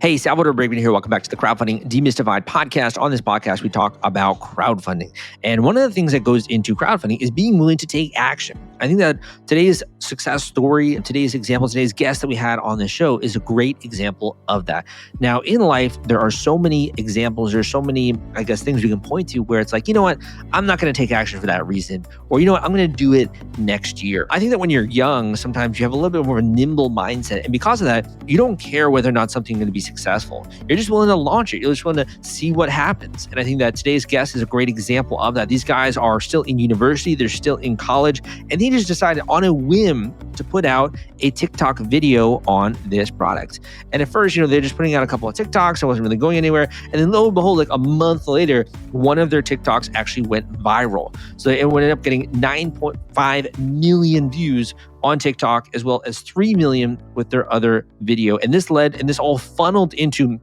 Hey, Salvador Briggman here. Welcome back to the Crowdfunding Demystified podcast. On this podcast, we talk about crowdfunding. And one of the things that goes into crowdfunding is being willing to take action. I think that today's success story, today's example, today's guest that we had on the show is a great example of that. Now, in life, there are so many examples. There's so many, things we can point to where it's like, you know what? I'm not going to take action for that reason. Or, you know what? I'm going to do it next year. I think that when you're young, sometimes you have a little bit more of a nimble mindset. And because of that, you don't care whether or not something is going to be successful. You're just willing to launch it. You're just willing to see what happens. And I think that today's guest is a great example of that. These guys are still in university. They're still in college. And they just decided on a whim to put out a TikTok video on this product. And at first, they're just putting out a couple of TikToks. It wasn't really going anywhere. And then lo and behold, like a month later, one of their TikToks actually went viral. So it ended up getting 9.5 million views on TikTok, as well as 3 million with their other video. And this all funneled into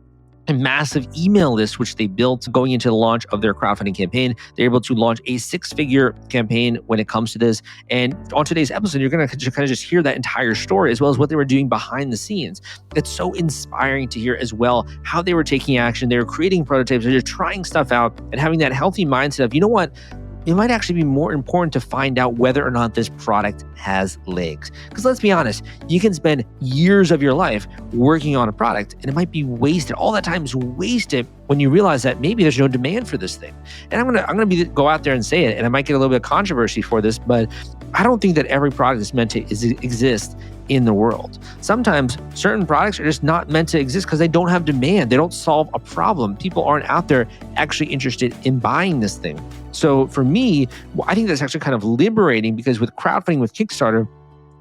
a massive email list, which they built going into the launch of their crowdfunding campaign. They're able to launch a 6-figure campaign when it comes to this. And on today's episode, you're going to kind of just hear that entire story, as well as what they were doing behind the scenes. It's so inspiring to hear as well how they were taking action. They were creating prototypes. They're just trying stuff out and having that healthy mindset of, you know what? It might actually be more important to find out whether or not this product has legs. Because let's be honest, you can spend years of your life working on a product and it might be wasted. All that time is wasted when you realize that maybe there's no demand for this thing. And I'm gonna go out there and say it, and I might get a little bit of controversy for this, but I don't think that every product is meant to exist in the world. Sometimes certain products are just not meant to exist because they don't have demand. They don't solve a problem. People aren't out there actually interested in buying this thing. So for me, I think that's actually kind of liberating, because with crowdfunding, with Kickstarter,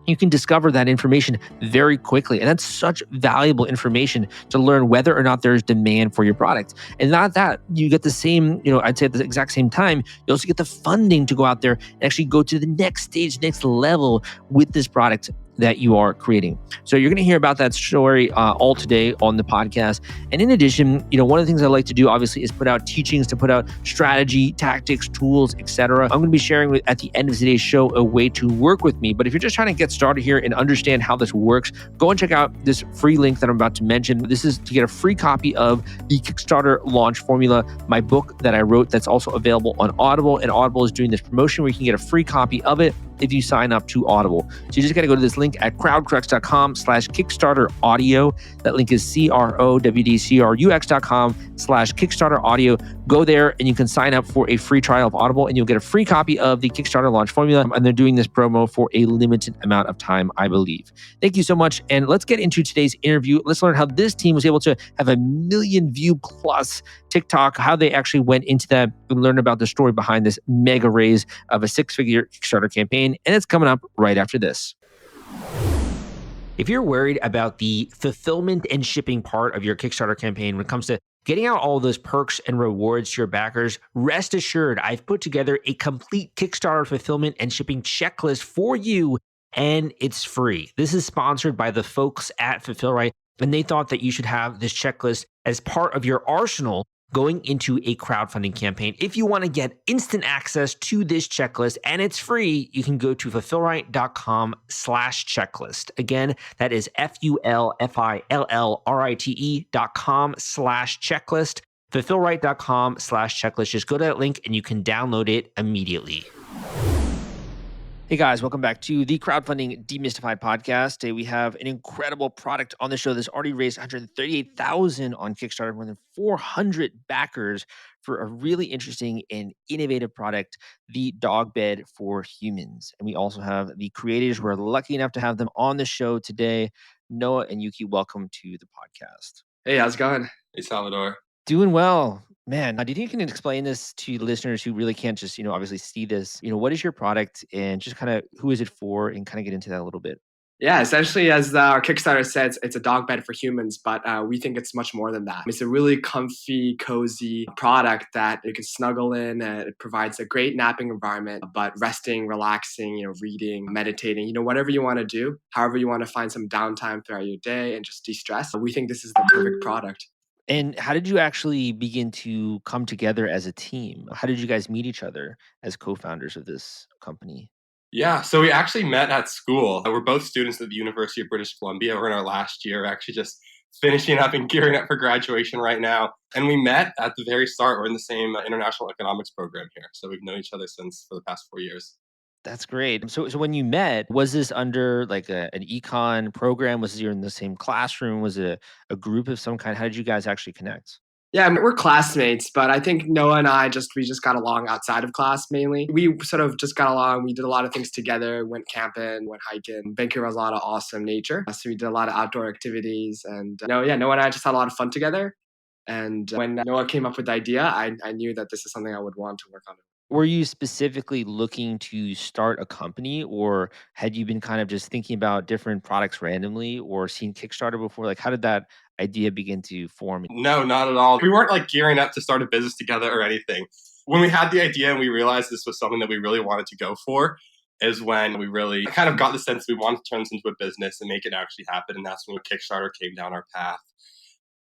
you can discover that information very quickly. And that's such valuable information to learn whether or not there's demand for your product. And not that you get the same, I'd say at the exact same time, you also get the funding to go out there and actually go to the next stage, next level with this product that you are creating. So you're going to hear about that story all today on the podcast. And in addition, one of the things I like to do, obviously, is put out teachings, to put out strategy, tactics, tools, etc. I'm going to be sharing at the end of today's show a way to work with me. But if you're just trying to get started here and understand how this works, go and check out this free link that I'm about to mention. This is to get a free copy of the Kickstarter Launch Formula, my book that I wrote that's also available on Audible. And Audible is doing this promotion where you can get a free copy of it if you sign up to Audible. So you just got to go to this link at crowdcrux.com/Kickstarter audio. That link is crowdcrux.com/Kickstarter audio. Go there and you can sign up for a free trial of Audible, and you'll get a free copy of the Kickstarter Launch Formula. And they're doing this promo for a limited amount of time, I believe. Thank you so much. And let's get into today's interview. Let's learn how this team was able to have a 1 million view plus TikTok, how they actually went into that, and learn about the story behind this mega raise of a 6-figure Kickstarter campaign. And it's coming up right after this. If you're worried about the fulfillment and shipping part of your Kickstarter campaign when it comes to getting out all those perks and rewards to your backers, rest assured, I've put together a complete Kickstarter fulfillment and shipping checklist for you, and it's free. This is sponsored by the folks at Fulfillment, and they thought that you should have this checklist as part of your arsenal going into a crowdfunding campaign. If you want to get instant access to this checklist and it's free, you can go to fulfillrite.com/checklist. Again, that is fulfillrite.com/checklist. fulfillrite.com/checklist. Just go to that link and you can download it immediately. Hey guys, welcome back to the Crowdfunding Demystified podcast. Today we have an incredible product on the show that's already raised $138,000 on Kickstarter, more than 400 backers for a really interesting and innovative product, the dog bed for humans. And we also have the creators. We're lucky enough to have them on the show today. Noah and Yuki, welcome to the podcast. Hey, how's it going? Hey, Salvador. Doing well. Man, do you think you can explain this to listeners who really can't just, obviously see this? What is your product, and just kind of who is it for, and kind of get into that a little bit? Yeah, essentially, as our Kickstarter says, it's a dog bed for humans, but we think it's much more than that. It's a really comfy, cozy product that you can snuggle in. It provides a great napping environment, but resting, relaxing, reading, meditating, whatever you want to do, however you want to find some downtime throughout your day and just de-stress. We think this is the perfect product. And how did you actually begin to come together as a team? How did you guys meet each other as co-founders of this company? Yeah, so we actually met at school. We're both students at the University of British Columbia. We're in our last year. We actually just finishing up and gearing up for graduation right now. And we met at the very start. We're in the same international economics program here. So we've known each other since for the past 4 years. That's great. So when you met, was this under like an econ program? Was you in the same classroom? Was it a group of some kind? How did you guys actually connect? Yeah, I mean, we're classmates, but I think Noah and I we just got along outside of class mainly. We sort of just got along. We did a lot of things together, went camping, went hiking. Vancouver has a lot of awesome nature. So we did a lot of outdoor activities. And Noah and I just had a lot of fun together. And when Noah came up with the idea, I knew that this is something I would want to work on. Were you specifically looking to start a company, or had you been kind of just thinking about different products randomly or seen Kickstarter before? Like, how did that idea begin to form? No, not at all. We weren't like gearing up to start a business together or anything. When we had the idea and we realized this was something that we really wanted to go for, is when we really kind of got the sense we wanted to turn this into a business and make it actually happen. And that's when Kickstarter came down our path.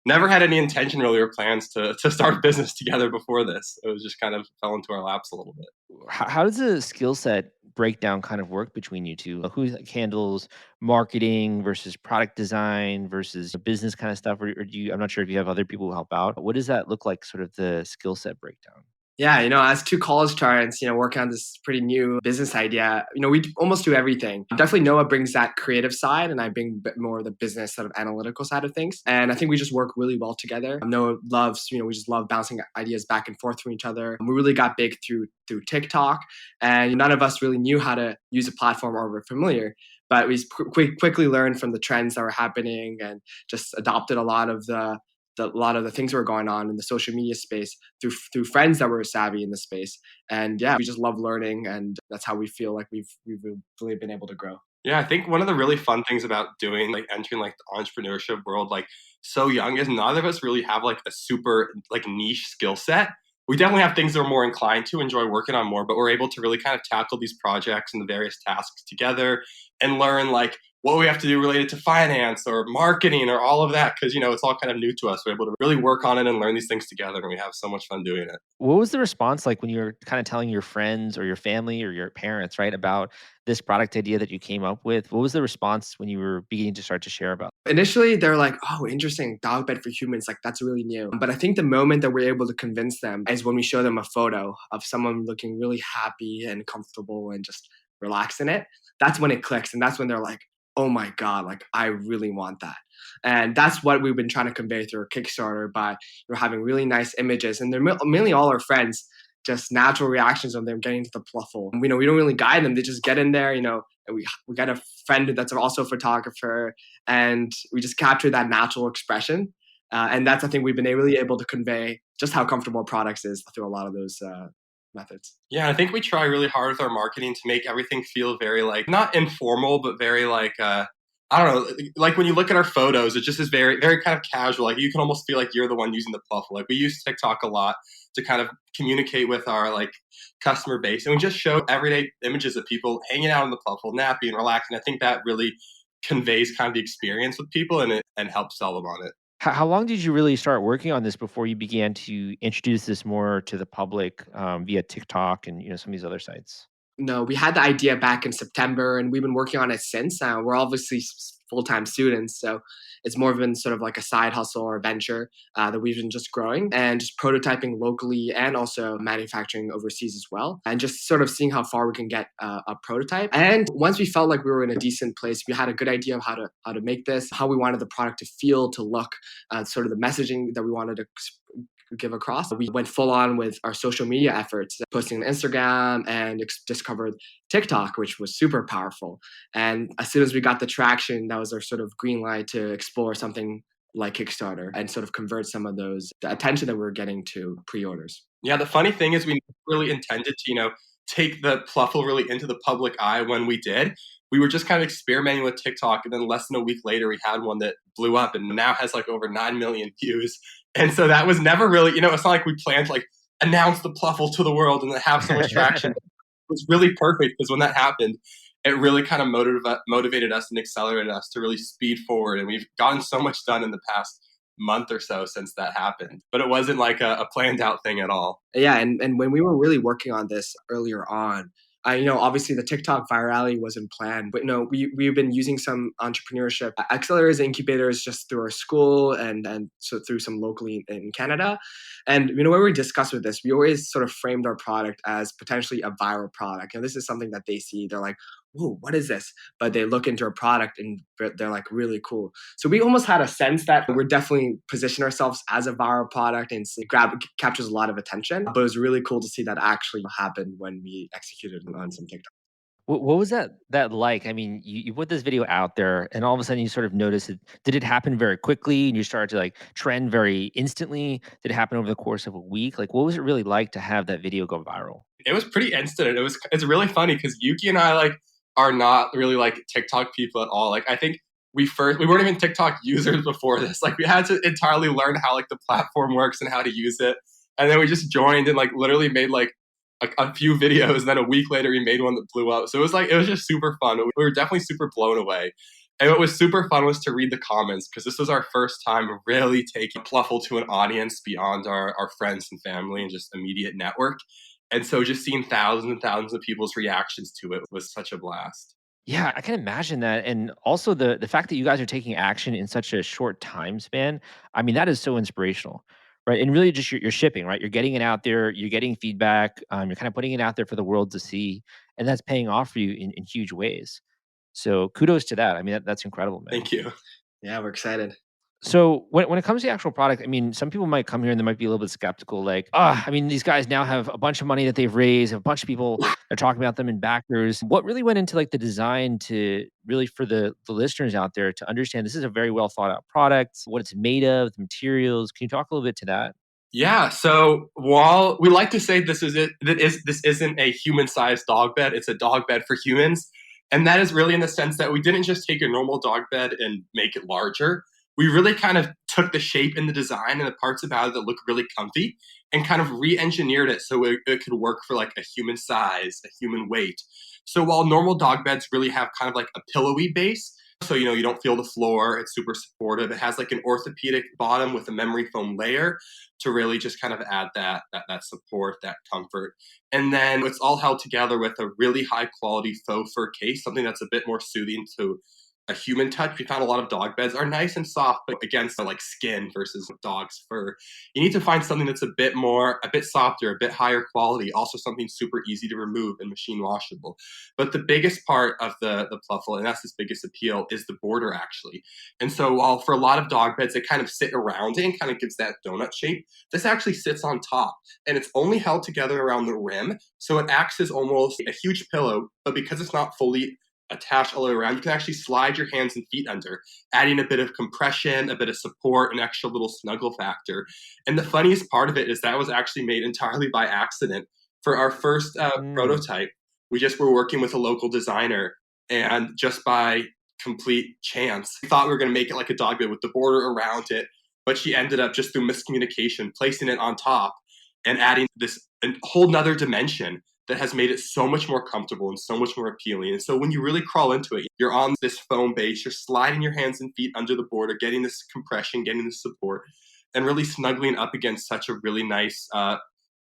Never had any intention really or plans to start a business together before this. It was just kind of fell into our laps a little bit. How does the skill set breakdown kind of work between you two? Who handles marketing versus product design versus business kind of stuff? Or do you, I'm not sure if you have other people who help out. What does that look like, sort of the skill set breakdown? Yeah, as two college students, working on this pretty new business idea, we almost do everything. Definitely Noah brings that creative side and I bring a bit more of the business sort of analytical side of things. And I think we just work really well together. Noah loves, we just love bouncing ideas back and forth from each other. We really got big through TikTok, and none of us really knew how to use a platform or were familiar. But we quickly learned from the trends that were happening and just adopted a lot of the things that were going on in the social media space through friends that were savvy in the space. And yeah, we just love learning, and that's how we feel like we've really been able to grow. Yeah, I think one of the really fun things about doing like entering like the entrepreneurship world like so young is neither of us really have like a super like niche skill set. We definitely have things that we're more inclined to enjoy working on more, but we're able to really kind of tackle these projects and the various tasks together and learn like what we have to do related to finance or marketing or all of that because it's all kind of new to us. We're able to really work on it and learn these things together, and we have so much fun doing it. What was the response like when you were kind of telling your friends or your family or your parents, right, about this product idea that you came up with? What was the response when you were beginning to start to share about? Initially, they're like, "Oh, interesting, dog bed for humans. Like that's really new." But I think the moment that we're able to convince them is when we show them a photo of someone looking really happy and comfortable and just relaxed in it. That's when it clicks, and that's when they're like, "Oh my god, like I really want that." And that's what we've been trying to convey through our Kickstarter by having really nice images, and they're mainly all our friends. Just natural reactions of them getting to the Plufl. We know we don't really guide them; they just get in there, and we got a friend that's also a photographer, and we just capture that natural expression. And that's I think we've been really able to convey just how comfortable products is through a lot of those methods. Yeah, I think we try really hard with our marketing to make everything feel very like not informal, but very like I don't know, like when you look at our photos, it just is very, very kind of casual. Like you can almost feel like you're the one using the Plufl. Like we use TikTok a lot to kind of communicate with our like customer base, and we just show everyday images of people hanging out on the Plufl, napping, relaxing. I think that really conveys kind of the experience with people, and helps sell them on it. How long did you really start working on this before you began to introduce this more to the public via TikTok and some of these other sites? No, we had the idea back in September, and we've been working on it since. We're obviously full-time students, so it's more been sort of like a side hustle or a venture that we've been just growing and just prototyping locally and also manufacturing overseas as well, and just sort of seeing how far we can get a prototype. And once we felt like we were in a decent place, we had a good idea of how to make this, how we wanted the product to feel, to look, sort of the messaging that we wanted to give across. We went full on with our social media efforts, posting on Instagram and discovered TikTok, which was super powerful. And as soon as we got the traction, that was our sort of green light to explore something like Kickstarter and sort of convert some of the attention that we were getting to pre-orders. Yeah, the funny thing is we really intended to, take the Plufl really into the public eye when we did. We were just kind of experimenting with TikTok, and then less than a week later, we had one that blew up and now has like over 9 million views. And so that was never really, it's not like we planned to like announce the Plufl to the world and have so much traction. It was really perfect because when that happened, it really kind of motivated us and accelerated us to really speed forward. And we've gotten so much done in the past month or so since that happened. But it wasn't like a planned out thing at all. Yeah, and when we were really working on this earlier on, Obviously the TikTok virality wasn't planned, but we've been using some entrepreneurship accelerators, incubators just through our school and so through some locally in Canada. And when we discussed with this, we always sort of framed our product as potentially a viral product. And this is something that they see. They're like, "Whoa, what is this?" But they look into our product and they're like, really cool. So we almost had a sense that we're definitely position ourselves as a viral product and captures a lot of attention. But it was really cool to see that actually happen when we executed on some TikTok. What was that like? I mean, you put this video out there, and all of a sudden you sort of notice it. Did it happen very quickly, and you started to like trend very instantly? Did it happen over the course of a week? Like, what was it really like to have that video go viral? It was pretty instant. It's really funny because Yuki and I like are not really like TikTok people at all. Like I think we weren't even TikTok users before this. Like we had to entirely learn how like the platform works and how to use it. And then we just joined and like literally made like a few videos. And then a week later we made one that blew up. So it was just super fun. We were definitely super blown away. And what was super fun was to read the comments because this was our first time really taking Plufl to an audience beyond our friends and family and just immediate network. And so just seeing thousands and thousands of people's reactions to it was such a blast. Yeah, I can imagine that, and also the fact that you guys are taking action in such a short time span. I mean, that is so inspirational, right? And really, just your shipping, right? You're getting it out there, you're getting feedback, you're kind of putting it out there for the world to see, and that's paying off for you in huge ways. So kudos to that. I mean, that's incredible, man. Thank you. Yeah, we're excited. So when it comes to the actual product, I mean, some people might come here and they might be a little bit skeptical, like, I mean, these guys now have a bunch of money that they've raised, a bunch of people are talking about them in backers. What really went into like the design to really for the listeners out there to understand this is a very well thought out product, what it's made of, the materials. Can you talk a little bit to that? Yeah. So while we like to say this isn't a human-sized dog bed, it's a dog bed for humans. And that is really in the sense that we didn't just take a normal dog bed and make it larger. We really kind of took the shape and the design and the parts about it that look really comfy and kind of re-engineered it so it could work for like a human size, a human weight. So while normal dog beds really have kind of like a pillowy base, so you don't feel the floor, it's super supportive. It has like an orthopedic bottom with a memory foam layer to really just kind of add that support, that comfort. And then it's all held together with a really high quality faux fur case, something that's a bit more soothing to a human touch. We found a lot of dog beds are nice and soft, but against the like skin versus dog's fur. You need to find something that's a bit softer, a bit higher quality, also something super easy to remove and machine washable. But the biggest part of the Plufl, and that's its biggest appeal, is the border actually. And so while for a lot of dog beds, they kind of sit around it and kind of gives that donut shape, this actually sits on top and it's only held together around the rim. So it acts as almost a huge pillow, but because it's not fully attached all the way around, you can actually slide your hands and feet under, adding a bit of compression, a bit of support, an extra little snuggle factor. And the funniest part of it is that was actually made entirely by accident. For our first prototype, we just were working with a local designer, and just by complete chance, we thought we were going to make it like a dog bed with the border around it, but she ended up just through miscommunication placing it on top and adding this a whole nother dimension that has made it so much more comfortable and so much more appealing. And so when you really crawl into it, you're on this foam base, you're sliding your hands and feet under the border, getting this compression, getting this support, and really snuggling up against such a really nice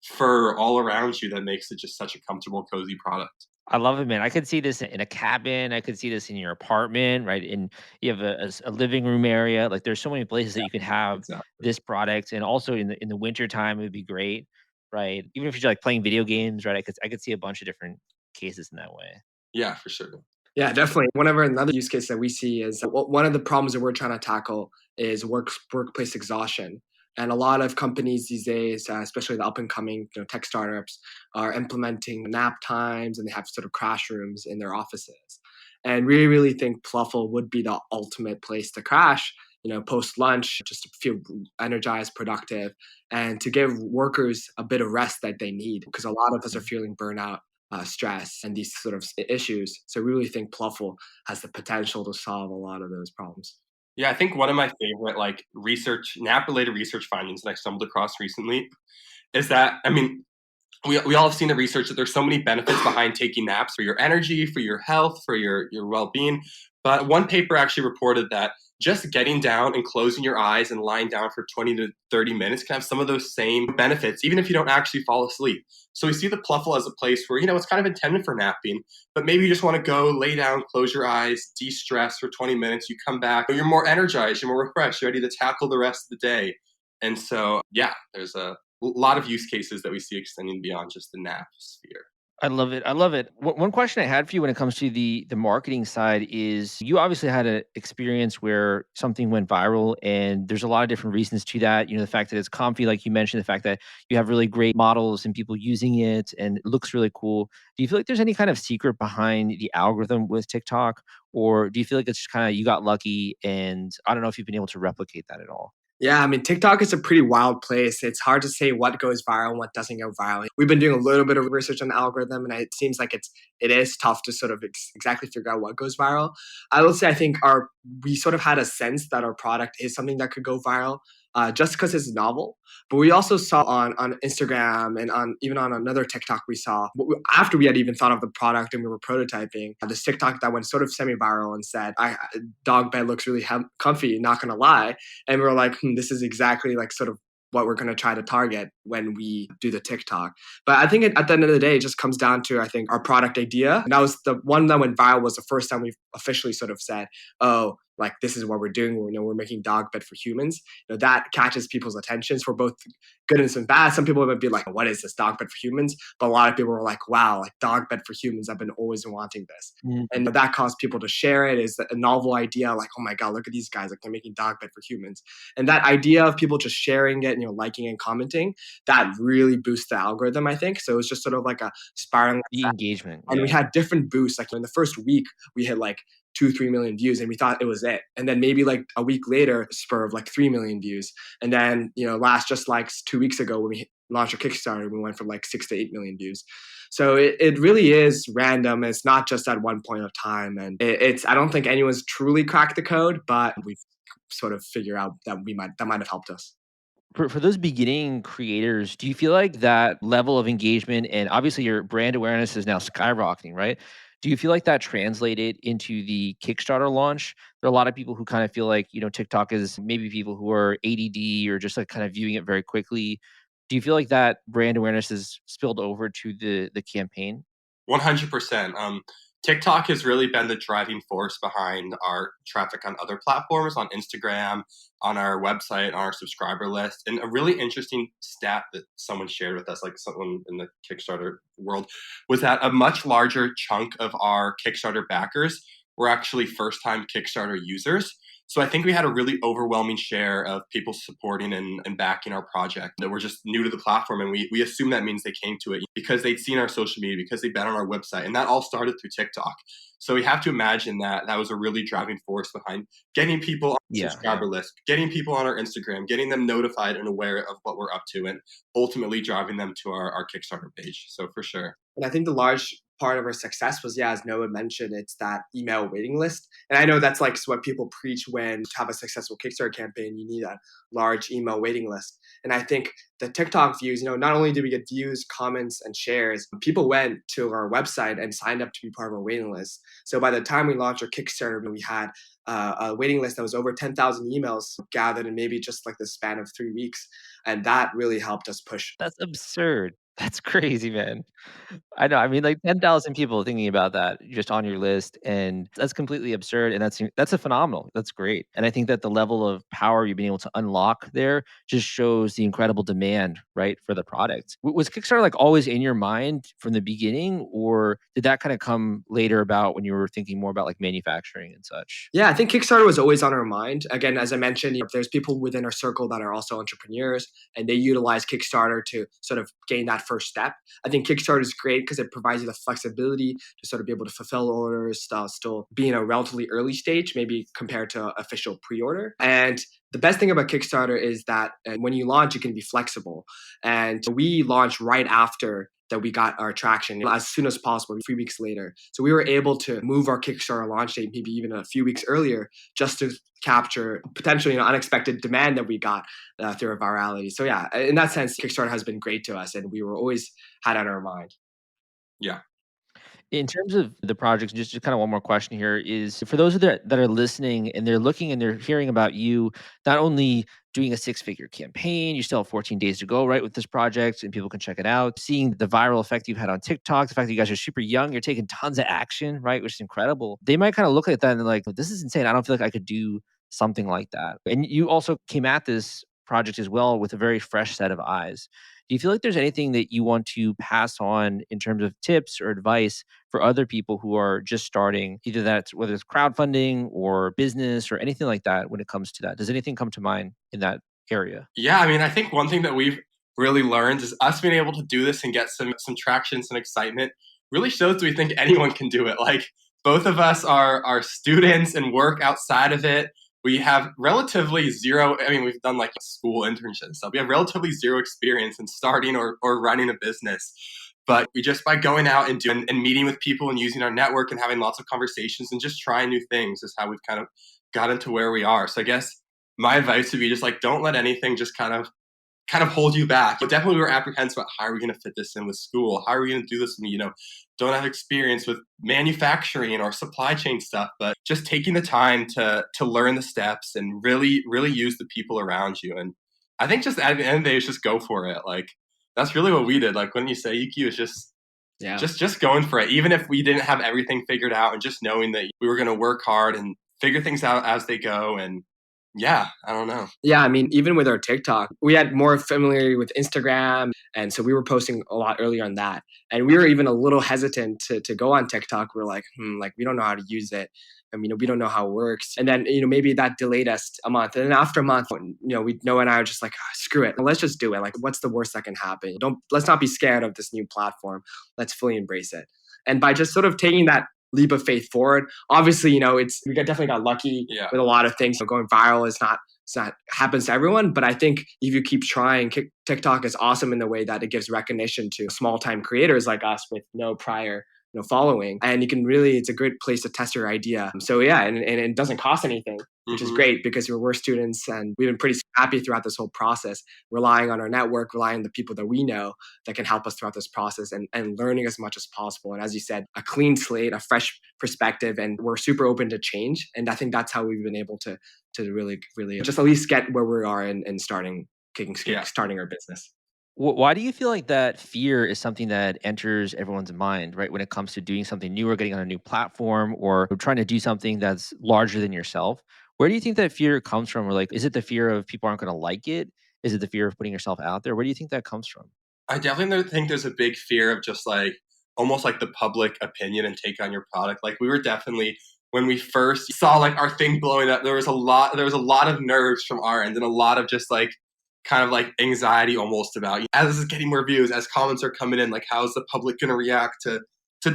fur all around you that makes it just such a comfortable, cozy product. I love it, man. I could see this in a cabin. I could see this in your apartment, right? And you have a living room area. Like there's so many places that you can have Exactly. this product, and also in the winter time, it would be great, right? Even if you're like playing video games, right? I could see a bunch of different cases in that way. Yeah, for sure. Yeah, definitely. Another use case that we see is one of the problems that we're trying to tackle is workplace exhaustion. And a lot of companies these days, especially the up and coming tech startups, are implementing nap times and they have sort of crash rooms in their offices. And we really think Plufl would be the ultimate place to crash, post lunch, just to feel energized, productive, and to give workers a bit of rest that they need because a lot of us are feeling burnout, stress, and these sort of issues. So we really think Plufl has the potential to solve a lot of those problems. Yeah, I think one of my favorite like nap related research findings that I stumbled across recently is that, I mean, we all have seen the research that there's so many benefits behind taking naps for your energy, for your health, for your well-being. But one paper actually reported that just getting down and closing your eyes and lying down for 20 to 30 minutes can have some of those same benefits, even if you don't actually fall asleep. So we see the Plufl as a place where, it's kind of intended for napping, but maybe you just want to go lay down, close your eyes, de-stress for 20 minutes. You come back, you're more energized, you're more refreshed, you're ready to tackle the rest of the day. And so, yeah, there's a lot of use cases that we see extending beyond just the nap sphere. I love it. I love it. One question I had for you when it comes to the marketing side is you obviously had an experience where something went viral, and there's a lot of different reasons to that. The fact that it's comfy, like you mentioned, the fact that you have really great models and people using it and it looks really cool. Do you feel like there's any kind of secret behind the algorithm with TikTok, or do you feel like it's just kind of you got lucky, and I don't know if you've been able to replicate that at all? Yeah, I mean, TikTok is a pretty wild place. It's hard to say what goes viral and what doesn't go viral. We've been doing a little bit of research on the algorithm, and it seems like it is tough to sort of exactly figure out what goes viral. I will say I think we sort of had a sense that our product is something that could go viral. Just because it's novel, but we also saw on Instagram and even on another TikTok we saw after we had even thought of the product and we were prototyping this TikTok that went sort of semi-viral and said, "Dog bed looks really comfy, not gonna lie," and we were like, "This is exactly like sort of what we're going to try to target when we do the TikTok." But I think at the end of the day, it just comes down to, I think, our product idea. And that was the one that went viral, was the first time we've officially sort of said, oh, like this is what we're doing. We're making dog bed for humans. That catches people's attentions for both good and bad. Some people might be like, what is this dog bed for humans? But a lot of people were like, wow, like dog bed for humans. I've been always wanting this. And that caused people to share it. Is a novel idea. Like, oh my God, look at these guys. Like they're making dog bed for humans. And that idea of people just sharing it, liking and commenting, that really boosts the algorithm, I think. So it was just sort of like a spiraling The effect. engagement. And we had different boosts. Like in the first week, we hit like 2-3 million views, and we thought it was it. And then maybe like a week later, spur of like 3 million views. And then, just like 2 weeks ago when we launched our Kickstarter, we went from like 6 to 8 million views. So it really is random. It's not just at one point of time. And I don't think anyone's truly cracked the code, but we've sort of figured out that that might have helped us. For those beginning creators, do you feel like that level of engagement, and obviously your brand awareness is now skyrocketing, right? Do you feel like that translated into the Kickstarter launch? There are a lot of people who kind of feel like, TikTok is maybe people who are ADD or just like kind of viewing it very quickly. Do you feel like that brand awareness is spilled over to the campaign? 100%. TikTok has really been the driving force behind our traffic on other platforms, on Instagram, on our website, on our subscriber list. And a really interesting stat that someone shared with us, like someone in the Kickstarter world, was that a much larger chunk of our Kickstarter backers were actually first-time Kickstarter users. So I think we had a really overwhelming share of people supporting and backing our project that were just new to the platform. And we assume that means they came to it because they'd seen our social media, because they'd been on our website. And that all started through TikTok. So we have to imagine that that was a really driving force behind getting people on the subscriber list, getting people on our Instagram, getting them notified and aware of what we're up to, and ultimately driving them to our Kickstarter page. So for sure. And I think the large part of our success was, as Noah mentioned, it's that email waiting list. And I know that's like what people preach when to have a successful Kickstarter campaign, you need a large email waiting list. And I think the TikTok views, not only did we get views, comments, and shares, people went to our website and signed up to be part of our waiting list. So by the time we launched our Kickstarter, we had a waiting list that was over 10,000 emails gathered in maybe just like the span of 3 weeks. And that really helped us push. That's absurd. That's crazy, man. I know. I mean, like 10,000 people thinking about that just on your list, and that's completely absurd. And that's a phenomenal. That's great. And I think that the level of power you've been able to unlock there just shows the incredible demand, right, for the product. Was Kickstarter like always in your mind from the beginning, or did that kind of come later about when you were thinking more about like manufacturing and such? Yeah, I think Kickstarter was always on our mind. Again, as I mentioned, there's people within our circle that are also entrepreneurs, and they utilize Kickstarter to sort of gain that first step. I think Kickstarter is great because it provides you the flexibility to sort of be able to fulfill orders, still be in a relatively early stage, maybe compared to official pre-order. And the best thing about Kickstarter is that when you launch, you can be flexible. And we launched right after that we got our traction as soon as possible, 3 weeks later. So we were able to move our Kickstarter launch date maybe even a few weeks earlier just to capture potentially unexpected demand that we got through our virality. So yeah, in that sense, Kickstarter has been great to us, and we were always had on our mind. Yeah. In terms of the projects, just kind of one more question here is for those that are listening and they're looking and they're hearing about you, not only doing a six-figure campaign, you still have 14 days to go, right, with this project, and people can check it out. Seeing the viral effect you've had on TikTok, the fact that you guys are super young, you're taking tons of action, right, which is incredible. They might kind of look at that and they're like, this is insane. I don't feel like I could do something like that. And you also came at this project as well with a very fresh set of eyes. Do you feel like there's anything that you want to pass on in terms of tips or advice for other people who are just starting, either that's whether it's crowdfunding or business or anything like that when it comes to that? Does anything come to mind in that area? Yeah, I mean, I think one thing that we've really learned is us being able to do this and get some traction, some excitement really shows we think anyone can do it. Like both of us are students and work outside of it. We have relatively zero, I mean, we've done like school internships and stuff. We have relatively zero experience in starting or running a business. But we just by going out and doing and meeting with people and using our network and having lots of conversations and just trying new things is how we've kind of gotten to where we are. So I guess my advice would be just like don't let anything just kind of hold you back. But definitely we were apprehensive about how are we going to fit this in with school? How are we going to do this when don't have experience with manufacturing or supply chain stuff, but just taking the time to learn the steps and really, really use the people around you. And I think just at the end of the day, it's just go for it. Like that's really what we did. Like when you say Yuki was just going for it, even if we didn't have everything figured out and just knowing that we were going to work hard and figure things out as they go. And yeah, I don't know. Yeah, I mean, even with our TikTok, we had more familiarity with Instagram. And so we were posting a lot earlier on that. And we were even a little hesitant to go on TikTok. We're like, like we don't know how to use it. I mean, we don't know how it works. And then, maybe that delayed us a month. And then after a month, Noah and I were just like, screw it. Let's just do it. Like, what's the worst that can happen? Let's not be scared of this new platform. Let's fully embrace it. And by just sort of taking that leap of faith forward. Obviously, we definitely got lucky with a lot of things. Going viral is not happens to everyone, but I think if you keep trying, TikTok is awesome in the way that it gives recognition to small time creators like us with no prior following, and you can it's a great place to test your idea. So yeah, and it doesn't cost anything, which is great because we're students and we've been pretty happy throughout this whole process, relying on our network, relying on the people that we know that can help us throughout this process and learning as much as possible. And as you said, a clean slate, a fresh perspective, and we're super open to change. And I think that's how we've been able to really, really just at least get where we are and starting our business. Why do you feel like that fear is something that enters everyone's mind, right? When it comes to doing something new or getting on a new platform or trying to do something that's larger than yourself? Where do you think that fear comes from? Or is it the fear of people aren't going to like it? Is it the fear of putting yourself out there? Where do you think that comes from? I definitely think there's a big fear of just like almost like the public opinion and take on your product. Like we were definitely when we first saw like our thing blowing up, there was a lot of nerves from our end and a lot of just like kind of like anxiety almost about as this is getting more views, as comments are coming in, like how is the public going to react to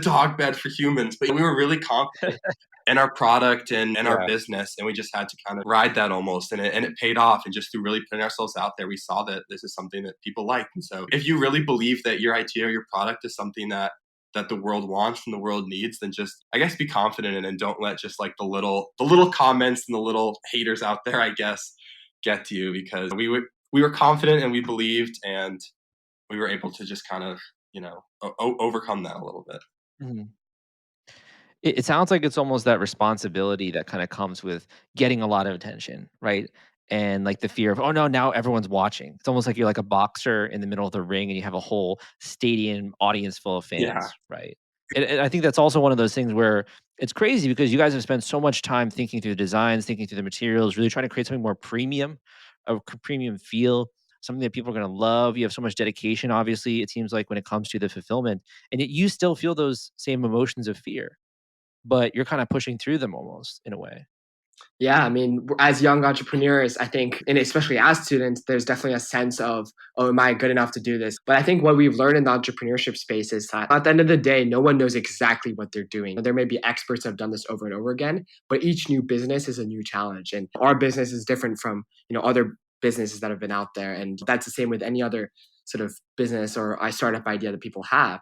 dog bed for humans? But we were really confident in our product and our business, and we just had to kind of ride that almost, and it paid off. And just through really putting ourselves out there, we saw that this is something that people like. And so if you really believe that your idea or your product is something that the world wants and the world needs, then just I guess be confident in it and don't let just like the little comments and the little haters out there, I guess, get to you, because we were confident and we believed, and we were able to just kind of overcome that a little bit. Mhm. It sounds like it's almost that responsibility that kind of comes with getting a lot of attention, right? And like the fear of, oh no, now everyone's watching. It's almost like you're like a boxer in the middle of the ring and you have a whole stadium audience full of Yeah. fans, right? And I think that's also one of those things where it's crazy because you guys have spent so much time thinking through the designs, thinking through the materials, really trying to create something more premium, premium feel, something that people are going to love. You have so much dedication, obviously, it seems like when it comes to the fulfillment, and yet you still feel those same emotions of fear, but you're kind of pushing through them almost in a way. Yeah, I mean, as young entrepreneurs, I think, and especially as students, there's definitely a sense of, oh, am I good enough to do this? But I think what we've learned in the entrepreneurship space is that at the end of the day, no one knows exactly what they're doing. There may be experts that have done this over and over again, but each new business is a new challenge. And our business is different from, other businesses that have been out there. And that's the same with any other sort of business or a startup idea that people have.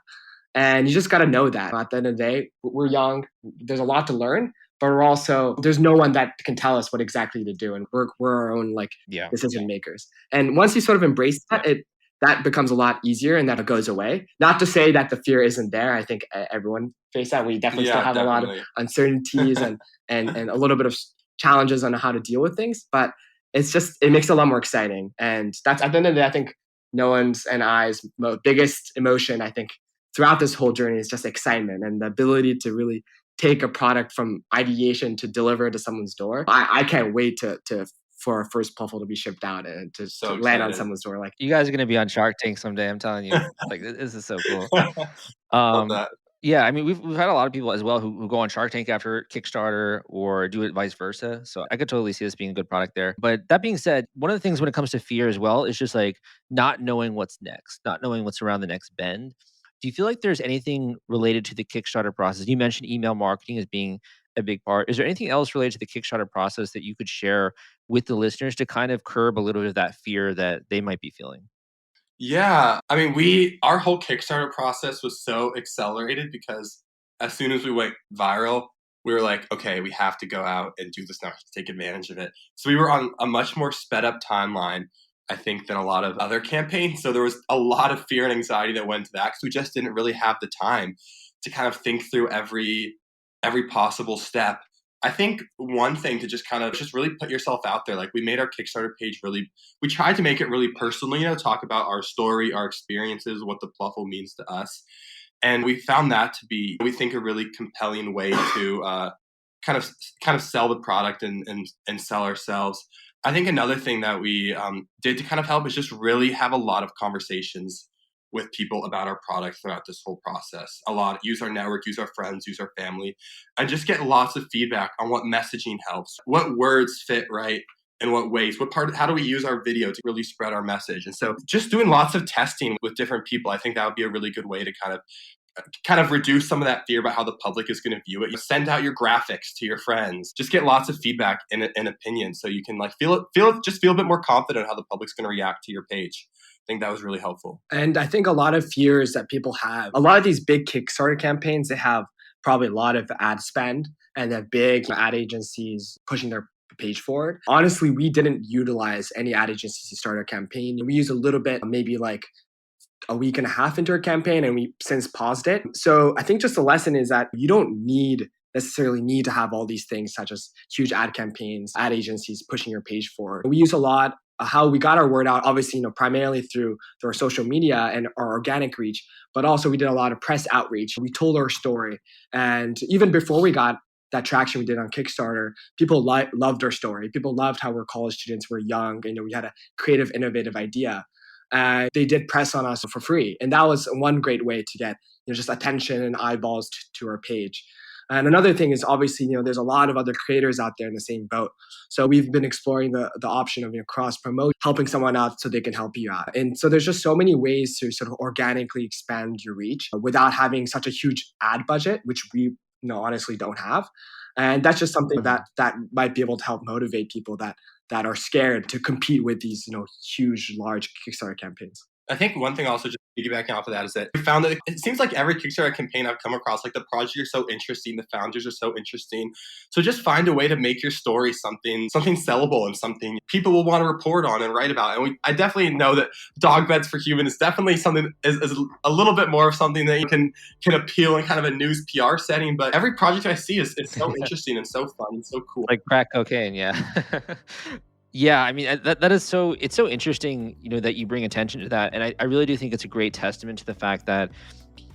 And you just got to know that at the end of the day, we're young. There's a lot to learn, but we're also, there's no one that can tell us what exactly to do. And we're our own decision makers. And once you sort of embrace that, that becomes a lot easier and that it goes away. Not to say that the fear isn't there. I think everyone faces that. We definitely still have a lot of uncertainties and a little bit of challenges on how to deal with things, but it makes it a lot more exciting. And that's, at the end of the day, I think no one's and I's biggest emotion, I think, throughout this whole journey is just excitement and the ability to really take a product from ideation to deliver it to someone's door. I can't wait for our first Plufl to be shipped out and to land on someone's door. Like, you guys are going to be on Shark Tank someday. I'm telling you, like, this is so cool. Love that. Yeah, I mean, we've had a lot of people as well who go on Shark Tank after Kickstarter or do it vice versa. So I could totally see this being a good product there. But that being said, one of the things when it comes to fear as well is just like not knowing what's next, not knowing what's around the next bend. Do you feel like there's anything related to the Kickstarter process? You mentioned email marketing as being a big part. Is there anything else related to the Kickstarter process that you could share with the listeners to kind of curb a little bit of that fear that they might be feeling? Yeah, I mean, our whole Kickstarter process was so accelerated because as soon as we went viral, we were like, okay, we have to go out and do this now to take advantage of it. So we were on a much more sped up timeline, I think, than a lot of other campaigns. So there was a lot of fear and anxiety that went into that because we just didn't really have the time to kind of think through every possible step. I think one thing to just kind of just really put yourself out there. Like, we made our Kickstarter page we tried to make it really personal, talk about our story, our experiences, what the Plufl means to us. And we found that to be, we think, a really compelling way to kind of sell the product and sell ourselves. I think another thing that we did to kind of help is just really have a lot of conversations with people about our product throughout this whole process. Use our network, use our friends, use our family, and just get lots of feedback on what messaging helps, what words fit right in what ways, how do we use our video to really spread our message. And so just doing lots of testing with different people, I think that would be a really good way to kind of reduce some of that fear about how the public is going to view it. You send out your graphics to your friends, just get lots of feedback and opinions so you can feel a bit more confident how the public's going to react to your page. I think that was really helpful. And I think a lot of fears that people have, a lot of these big Kickstarter campaigns, they have probably a lot of ad spend and they have big ad agencies pushing their page forward. Honestly, we didn't utilize any ad agencies to start our campaign. We used a little bit, maybe like a week and a half into our campaign, and we since paused it. So I think just the lesson is that you don't necessarily need to have all these things such as huge ad campaigns, ad agencies pushing your page forward. We use a lot how we got our word out, obviously, primarily through our social media and our organic reach, but also we did a lot of press outreach. We told our story. And even before we got that traction we did on Kickstarter, people loved our story. People loved how we're college students, we're young, we had a creative, innovative idea. They did press on us for free. And that was one great way to get just attention and eyeballs to our page. And another thing is obviously, there's a lot of other creators out there in the same boat. So we've been exploring the option of cross promote, helping someone out so they can help you out. And so there's just so many ways to sort of organically expand your reach without having such a huge ad budget, which we honestly don't have. And that's just something that might be able to help motivate people that are scared to compete with these huge, large Kickstarter campaigns. I think one thing also, just piggybacking off of that, is that we found that it seems like every Kickstarter campaign I've come across, like, the projects are so interesting, the founders are so interesting. So just find a way to make your story something sellable and something people will want to report on and write about. And I definitely know that dog beds for humans is definitely something is a little bit more of something that you can appeal in kind of a news PR setting. But every project I see is so interesting and so fun and so cool. Like crack cocaine, yeah. Yeah, I mean, it's so interesting, that you bring attention to that. And I really do think it's a great testament to the fact that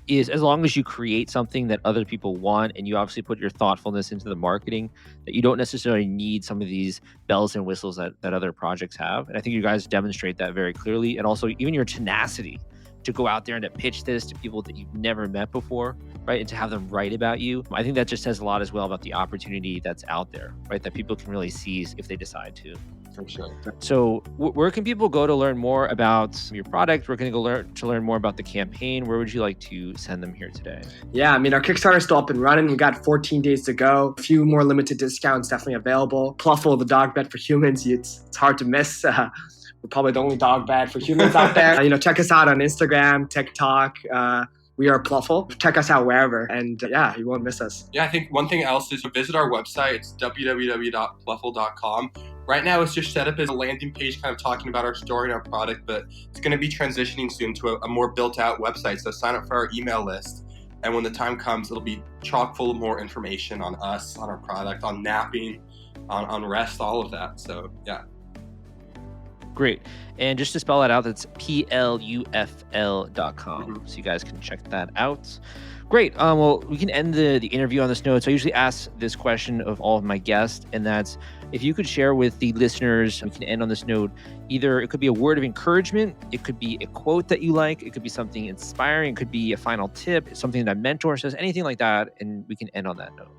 as long as you create something that other people want and you obviously put your thoughtfulness into the marketing, that you don't necessarily need some of these bells and whistles that other projects have. And I think you guys demonstrate that very clearly. And also even your tenacity to go out there and to pitch this to people that you've never met before, right? And to have them write about you. I think that just says a lot as well about the opportunity that's out there, right? That people can really seize if they decide to. For sure. So where can people go to learn more about your product? Where can they go to learn more about the campaign? Where would you like to send them here today? Yeah, I mean, our Kickstarter is still up and running. We got 14 days to go. A few more limited discounts definitely available. Plufl, the dog bed for humans. It's hard to miss. We're probably the only dog bed for humans out there. Check us out on Instagram, TikTok. We are Plufl. Check us out wherever. And yeah, you won't miss us. Yeah, I think one thing else is visit our website. It's www.plufl.com. Right now, it's just set up as a landing page kind of talking about our story and our product, but it's going to be transitioning soon to a more built-out website. So sign up for our email list. And when the time comes, it'll be chock full of more information on us, on our product, on napping, on rest, all of that. So, yeah. Great. And just to spell that out, that's plufl.com. So you guys can check that out. Great. Well, we can end the interview on this note. So I usually ask this question of all of my guests, and that's if you could share with the listeners, we can end on this note. Either it could be a word of encouragement, it could be a quote that you like, it could be something inspiring, it could be a final tip, something that a mentor says, anything like that, and we can end on that note.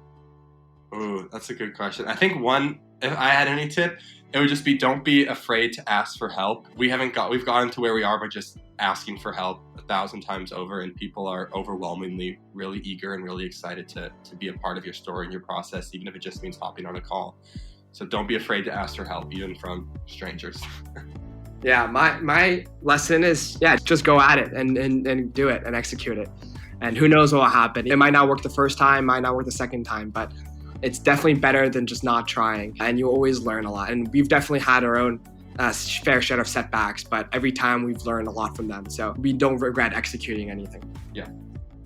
Oh, that's a good question. I think one, if I had any tip, it would just be don't be afraid to ask for help. We've gotten to where we are by just asking for help 1,000 times over, and people are overwhelmingly really eager and really excited to be a part of your story and your process, even if it just means hopping on a call. So don't be afraid to ask for help, even from strangers. Yeah, my lesson is, just go at it and do it and execute it. And who knows what will happen. It might not work the first time, might not work the second time, but it's definitely better than just not trying. And you always learn a lot. And we've definitely had our own fair share of setbacks, but every time we've learned a lot from them. So we don't regret executing anything. Yeah.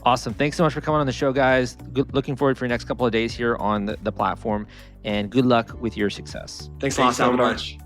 Awesome. Thanks so much for coming on the show, guys. Looking forward for your next couple of days here on the platform, and good luck with your success. Thanks a lot, Salvador. So much.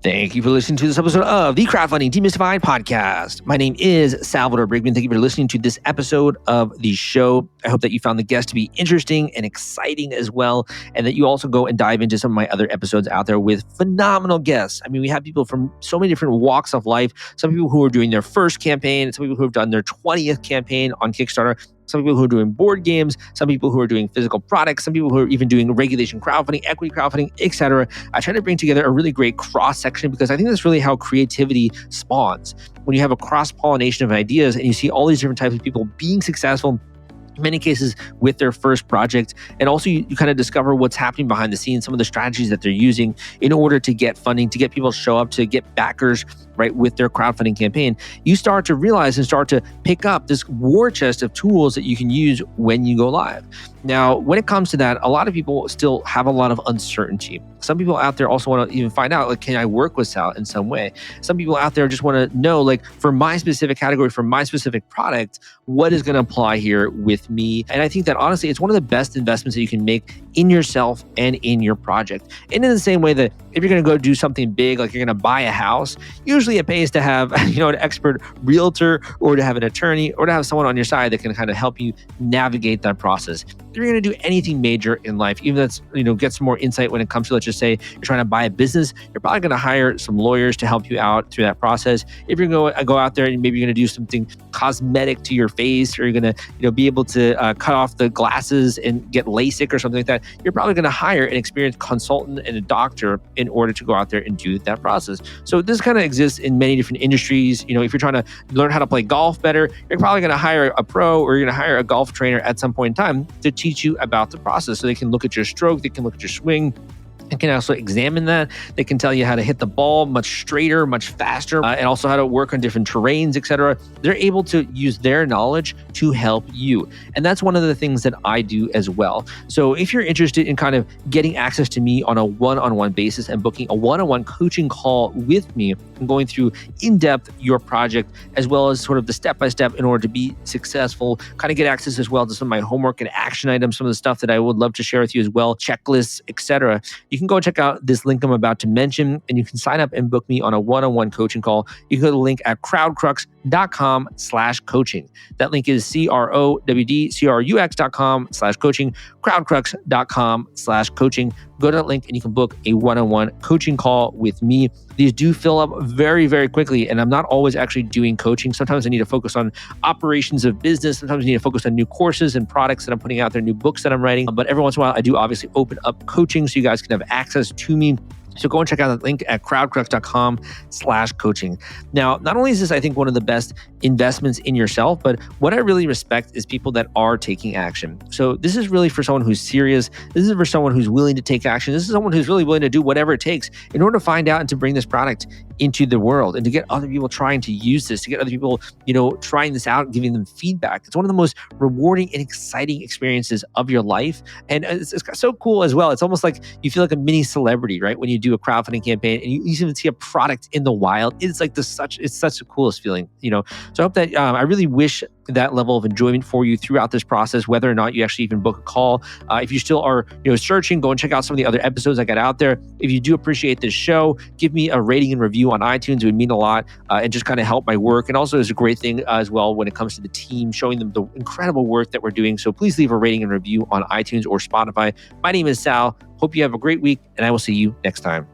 Thank you for listening to this episode of the Crowdfunding Demystified podcast. My name is Salvador Briggman. Thank you for listening to this episode of the show. I hope that you found the guest to be interesting and exciting as well, and that you also go and dive into some of my other episodes out there with phenomenal guests. I mean, we have people from so many different walks of life, some people who are doing their first campaign, some people who have done their 20th campaign on Kickstarter, some people who are doing board games, some people who are doing physical products, some people who are even doing regulation crowdfunding, equity crowdfunding, etc. I try to bring together a really great cross-section because I think that's really how creativity spawns. When you have a cross-pollination of ideas and you see all these different types of people being successful, in many cases with their first project, and also you kind of discover what's happening behind the scenes, some of the strategies that they're using in order to get funding, to get people to show up, to get backers, right, with their crowdfunding campaign. You start to realize and start to pick up this war chest of tools that you can use when you go live. Now, when it comes to that, a lot of people still have a lot of uncertainty. Some people out there also want to even find out, like, can I work with Sal in some way? Some people out there just want to know, like, for my specific category, for my specific product, what is going to apply here with me? And I think that honestly, it's one of the best investments that you can make in yourself and in your project. And in the same way that if you're going to go do something big, like you're going to buy a house, usually it pays to have, an expert realtor, or to have an attorney, or to have someone on your side that can kind of help you navigate that process. If you're going to do anything major in life, even that's, get some more insight when it comes to, let's just say you're trying to buy a business, you're probably going to hire some lawyers to help you out through that process. If you're going to go out there and maybe you're going to do something cosmetic to your face, or you're going to, be able to cut off the glasses and get LASIK or something like that, you're probably going to hire an experienced consultant and a doctor in order to go out there and do that process. So this kind of exists in many different industries. If you're trying to learn how to play golf better, you're probably going to hire a pro, or you're going to hire a golf trainer at some point in time to teach you about the process, so they can look at your stroke, they can look at your swing, and can also examine that. They can tell you how to hit the ball much straighter, much faster, and also how to work on different terrains, etc. They're able to use their knowledge to help you. And that's one of the things that I do as well. So if you're interested in kind of getting access to me on a one-on-one basis and booking a one-on-one coaching call with me and going through in-depth your project, as well as sort of the step-by-step in order to be successful, kind of get access as well to some of my homework and action items, some of the stuff that I would love to share with you as well, checklists, etc. You can go check out this link I'm about to mention, and you can sign up and book me on a one-on-one coaching call. You can go to the link at crowdcrux.com/coaching. That link is crowdcrux.com/coaching, crowdcrux.com/coaching. Go to that link and you can book a one-on-one coaching call with me. These do fill up very, very quickly, and I'm not always actually doing coaching. Sometimes I need to focus on operations of business. Sometimes I need to focus on new courses and products that I'm putting out there, new books that I'm writing. But every once in a while, I do obviously open up coaching so you guys can have access to me. So go and check out that link at crowdcrux.com/coaching. Now, not only is this, I think, one of the best investments in yourself, but what I really respect is people that are taking action. So this is really for someone who's serious. This is for someone who's willing to take action. This is someone who's really willing to do whatever it takes in order to find out and to bring this product into the world, and to get other people trying to use this, to get other people, trying this out and giving them feedback. It's one of the most rewarding and exciting experiences of your life. And it's so cool as well. It's almost like you feel like a mini celebrity, right? When you do a crowdfunding campaign and you even see a product in the wild, it's like it's such the coolest feeling, So I hope that I really wish that level of enjoyment for you throughout this process, whether or not you actually even book a call. If you still are, searching, go and check out some of the other episodes I got out there. If you do appreciate this show, give me a rating and review on iTunes. It would mean a lot and just kind of help my work. And also is a great thing as well when it comes to the team, showing them the incredible work that we're doing. So please leave a rating and review on iTunes or Spotify. My name is Sal. Hope you have a great week, and I will see you next time.